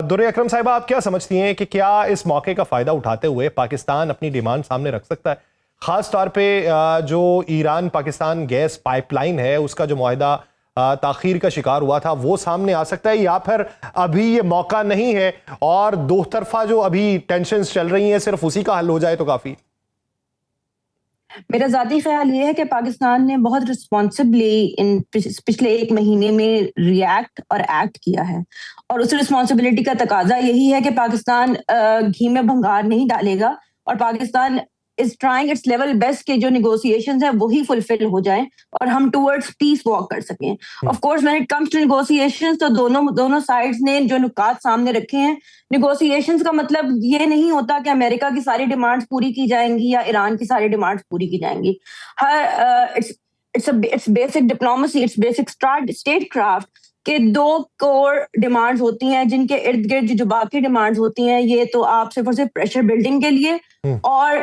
در اکرم صاحبہ، آپ کیا سمجھتی ہیں کہ کیا اس موقع کا فائدہ اٹھاتے ہوئے پاکستان اپنی ڈیمانڈ سامنے رکھ سکتا ہے؟ خاص طور پہ جو Iran Pakistan gas pipeline ہے اس کا جو معاہدہ تاخیر کا شکار ہوا تھا وہ سامنے آ سکتا ہے، یا پھر ابھی یہ موقع نہیں ہے اور دو طرفہ جو ابھی ٹینشنز چل رہی ہیں صرف اسی کا حل ہو جائے تو کافی؟ میرا ذاتی خیال یہ ہے کہ پاکستان نے بہت رسپانسبلی پچھلے ایک مہینے میں ریئیکٹ اور ایکٹ کیا ہے، اور اس رسپانسبلٹی کا تقاضا یہی ہے کہ پاکستان گھی میں بھنگار نہیں ڈالے گا، اور Pakistan is trying its level best کہ جو نیگوسیشنز ہیں وہی فلفل ہو جائیں اور ہم ٹورڈز پیس واک کر سکیں. Of course when it comes to negotiations تو دونوں سائڈز نے جو نکات سامنے رکھے ہیں، نیگوسیشنز کا مطلب یہ نہیں ہوتا کہ امریکہ کی ساری ڈیمانڈز پوری کی جائیں گی یا ایران کی ساری ڈیمانڈز پوری کی جائیں گی. it's basic diplomacy, it's basic statecraft کہ دو کور ڈیمانڈز ہوتی ہیں جن کے ارد گرد جو باقی ڈیمانڈز ہوتی ہیں یہ تو آپ صرف اور صرف پریشر بلڈنگ کے لیے اور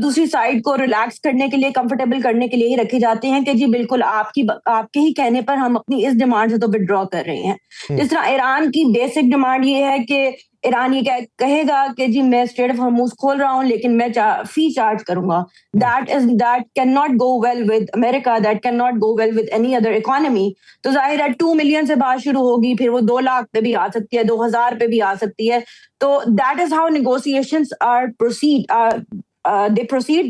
دوسری سائڈ کو ریلیکس کرنے کے لیے، کمفرٹیبل کرنے کے لیے ہی رکھے جاتے ہیں کہ جی بالکل آپ کے ہی کہنے پر ہم اپنی اس ڈیمانڈ سے تو ودڈرا کر رہے ہیں. جس طرح ایران کی بیسک ڈیمانڈ یہ ہے کہ ایران یہ کہے گا کہ جی میں اسٹریٹ آف ہرموز کھول رہا ہوں لیکن میں فی چارج کروں گا. That cannot go well with America, that cannot go well with any other economy. تو ظاہر ہے 2 ملین سے بات شروع ہوگی، پھر وہ 2 لاکھ پہ بھی آ سکتی ہے، 2000 پہ بھی آ سکتی ہے. تو that is how negotiations are proceed,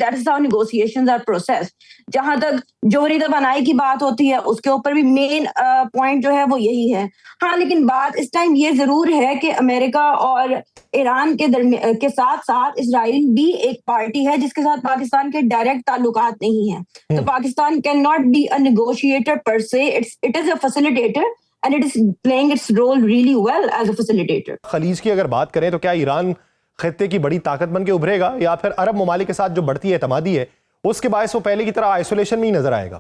that is how negotiations are processed. جہاں تک جوہری توانائی کی بات ہوتی ہے اس کے اوپر بھی مین پوائنٹ جو ہے وہ یہی ہے. ہاں لیکن بات اس ٹائم یہ ضرور ہے کہ امریکہ اور ایران کے ساتھ ساتھ اسرائیل بھی ایک پارٹی ہے جس کے ساتھ پاکستان کے ڈائریکٹ تعلقات نہیں ہیں. تو Pakistan can not be a negotiator per se, it is a facilitator and it is playing its role really well as a facilitator. خلیج کی اگر بات کریں تو کیا ایران خطے کی بڑی طاقت بن کے ابھرے گا، یا پھر عرب ممالک کے ساتھ جو بڑھتی اعتمادی ہے اس کے باعث وہ پہلے کی طرح آئسولیشن میں ہی نظر آئے گا؟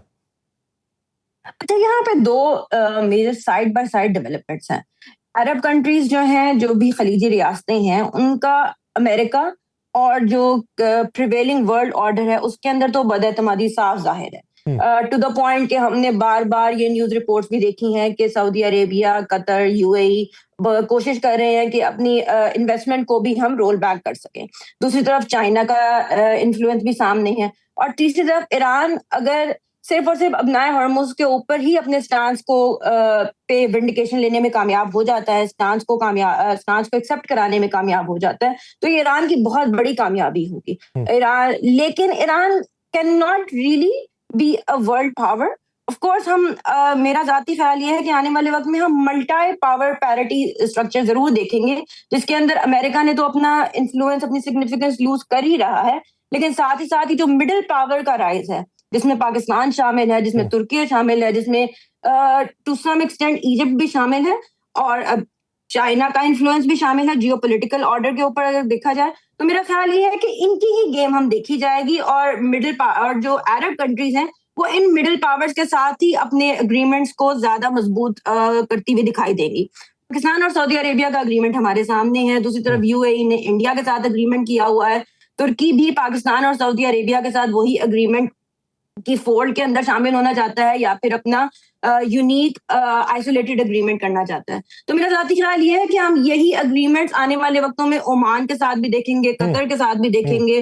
اچھا، یہاں پہ دو major side by side developments ہیں. عرب کنٹریز جو ہیں، جو بھی خلیجی ریاستیں ہیں، ان کا امریکہ اور جو پریویلنگ ورلڈ آرڈر ہے اس کے اندر تو بد اعتمادی صاف ظاہر ہے. ٹو دا پوائنٹ کہ ہم نے بار بار یہ نیوز رپورٹس بھی دیکھی ہیں کہ سعودی عربیہ، قطر، یو اے ای کوشش کر رہے ہیں کہ اپنی انویسٹمنٹ کو بھی ہم رول بیک کر سکیں. دوسری طرف چائنا کا انفلوئنس بھی سامنے ہے، اور تیسری طرف ایران اگر صرف اور صرف ابنائے ہرمز کے اوپر ہی اپنے سٹانس کو پہ ونڈیکیشن لینے میں کامیاب ہو جاتا ہے، سٹانس کو ایکسپٹ کرانے میں کامیاب ہو جاتا ہے، تو یہ ایران کی بہت بڑی کامیابی ہوگی. لیکن Iran can not really be a world power. Of course میرا ذاتی خیال یہ ہے کہ آنے والے وقت میں ہم ملٹی پاور پیرٹی اسٹرکچر ضرور دیکھیں گے، جس کے اندر امریکہ نے تو اپنا انفلوئنس، اپنی سگنیفیکینس لوز کر ہی رہا ہے، لیکن ساتھ ہی جو مڈل پاور کا رائز ہے جس میں پاکستان شامل ہے، جس میں ترکی شامل ہے، جس میں ٹو سم ایکسٹینٹ ایجپٹ بھی شامل ہے، اور اب چائنا کا انفلوئنس بھی شامل ہے جیو پولیٹیکل آرڈر کے اوپر اگر دیکھا جائے. تو میرا خیال یہ ہے کہ ان کی ہی گیم ہم دیکھی جائے گی، اور جو عرب کنٹریز ہیں وہ ان مڈل پاورز کے ساتھ ہی اپنے اگریمنٹس کو زیادہ مضبوط کرتی ہوئی دکھائی دیں گی. پاکستان اور سعودی عربیہ کا اگریمنٹ ہمارے سامنے ہے، دوسری طرف یو اے ای نے انڈیا کے ساتھ اگریمنٹ کیا ہوا ہے، ترکی بھی پاکستان اور سعودی عربیہ کے ساتھ وہی اگریمنٹ کی فولڈ کے اندر شامل ہونا چاہتا ہے، یا پھر اپنا یونیک آئسولیٹڈ اگریمنٹ کرنا چاہتا ہے. تو میرا ذاتی خیال یہ ہے کہ ہم یہی اگریمنٹس آنے والے وقتوں میں عمان کے ساتھ بھی دیکھیں گے، قطر کے ساتھ بھی دیکھیں گے،